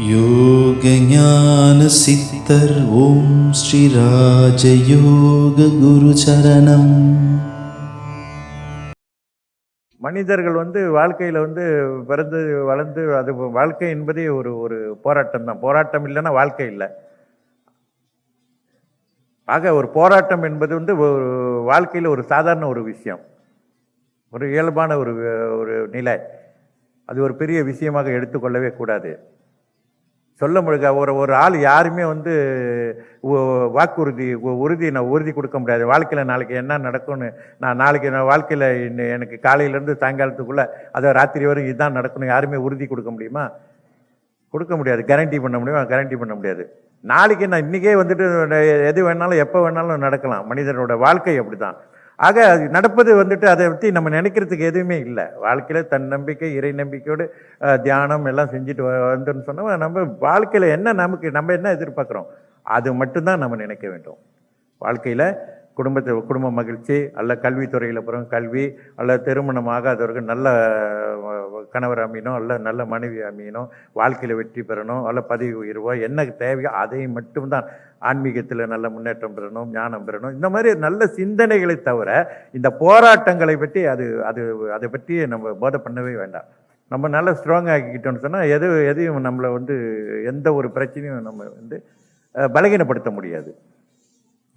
யோக ஞான சித்தர் ஓம் ஸ்ரீ ராஜயோக குரு சரணம். மனிதர்கள் வாழ்க்கையில் பிறந்து வளர்ந்து அது வாழ்க்கை என்பதே ஒரு ஒரு போராட்டம் தான். போராட்டம் இல்லைன்னா வாழ்க்கை இல்லை. ஆக ஒரு போராட்டம் என்பது ஒரு வாழ்க்கையில் ஒரு சாதாரண ஒரு விஷயம், ஒரு இயல்பான ஒரு ஒரு நிலை. அது ஒரு பெரிய விஷயமாக எடுத்துக்கொள்ளவே கூடாது. சொல்ல முடிய ஒரு ஆள் யாருமே வாக்குறுதி உறுதி கொடுக்க முடியாது. வாழ்க்கையில் நாளைக்கு என்ன நடக்கும்னு, நான் நாளைக்கு வாழ்க்கையில் எனக்கு காலையிலேருந்து சாயங்காலத்துக்குள்ளே அதை ராத்திரி வரை இதுதான் நடக்கணும் யாருமே உறுதி கொடுக்க முடியுமா? கொடுக்க முடியாது. கேரண்டி பண்ண முடியுமா? கேரண்டி பண்ண முடியாது. நாளைக்கு நான் இன்றைக்கே எது வேணாலும் எப்போ வேணாலும் நடக்கலாம். மனிதனோட வாழ்க்கை அப்படி தான். ஆக அது நடப்பது அதை பற்றி நம்ம நினைக்கிறதுக்கு எதுவுமே இல்லை. வாழ்க்கையில் தன்னம்பிக்கை இறை நம்பிக்கையோடு தியானம் எல்லாம் செஞ்சுட்டு வந்துன்னு சொன்னால் நம்ம வாழ்க்கையில் என்ன நம்ம என்ன எதிர்பார்க்குறோம் அது மட்டும்தான் நம்ம நினைக்க வேண்டும். வாழ்க்கையில் குடும்ப மகிழ்ச்சி, அல்ல கல்வித்துறையில் அப்புறம் கல்வி, அல்ல திருமணம் ஆகாதவர்கள் நல்ல கணவர் அமையணும், அல்ல நல்ல மனைவி அமையணும், வாழ்க்கையில் வெற்றி பெறணும், அல்ல பதவி உயர்வோ என்ன தேவையோ அதை மட்டும்தான். ஆன்மீகத்தில் நல்ல முன்னேற்றம் பெறணும், ஞானம் பெறணும், இந்த மாதிரி நல்ல சிந்தனைகளை தவிர இந்த போராட்டங்களை பற்றி அதை பற்றி நம்ம போதை பண்ணவே வேண்டாம். நம்ம நல்லா ஸ்ட்ராங் ஆக்கிக்கிட்டோம்னு சொன்னால் எதையும் நம்மளை எந்த ஒரு பிரச்சனையும் நம்ம பலகீனப்படுத்த முடியாது.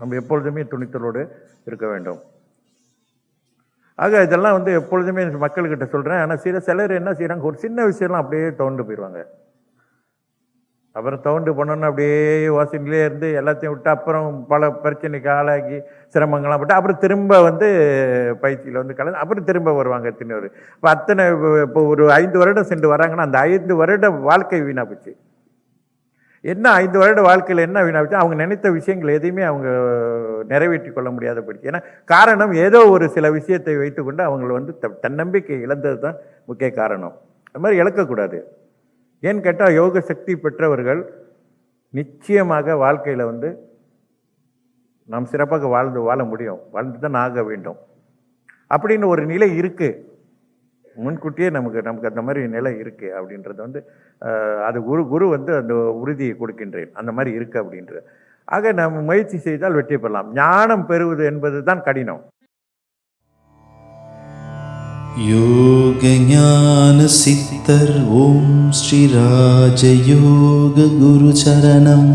நம்ம எப்பொழுதுமே துணித்தலோடு இருக்க வேண்டும். ஆக இதெல்லாம் எப்பொழுதுமே மக்கள்கிட்ட சொல்கிறேன். ஆனால் சிலர் என்ன செய்கிறாங்க, ஒரு சின்ன விஷயம்லாம் அப்படியே தோண்டு போயிடுவாங்க. அப்புறம் தோண்டு போனோன்னு அப்படியே வாசனையிலே இருந்து எல்லாத்தையும் விட்டு அப்புறம் பல பிரச்சனைக்கு ஆளாகி சிரமங்கள்லாம் பட்டு அப்புறம் திரும்ப பயிற்சியில் கலந்து அப்புறம் திரும்ப வருவாங்க. தின்னூர் இப்போ ஒரு 5 வருடம் சென்று வராங்கன்னா அந்த 5 வருட வாழ்க்கை வீணாக போச்சு. என்ன 5 வருட வாழ்க்கையில் என்ன வீணாச்சு? அவங்க நினைத்த விஷயங்கள் எதையுமே அவங்க நிறைவேற்றி கொள்ள முடியாத போயிடுச்சு. ஏன்னா காரணம் ஏதோ ஒரு சில விஷயத்தை வைத்துக்கொண்டு அவங்க தன்னம்பிக்கை இழந்தது தான் முக்கிய காரணம். அது மாதிரி இழக்கக்கூடாது. ஏன்னு கேட்டால் யோக சக்தி பெற்றவர்கள் நிச்சயமாக வாழ்க்கையில் நாம் சிறப்பாக வாழ முடியும், வாழ்ந்து தான் ஆக வேண்டும் அப்படின்னு ஒரு நிலை இருக்குது. முன்கூட்டியே நமக்கு அந்த மாதிரி நிலை இருக்குது அப்படின்றது அது குரு அந்த உறுதியை கொடுக்கின்றேன், அந்த மாதிரி இருக்குது அப்படின்றது. ஆக நம்ம முயற்சி செய்தால் வெற்றி பெறலாம். ஞானம் பெறுவது என்பது தான் கடினம். யோக ஞான சித்தர் ஓம் ஸ்ரீ ராஜயோக குரு சரணம்.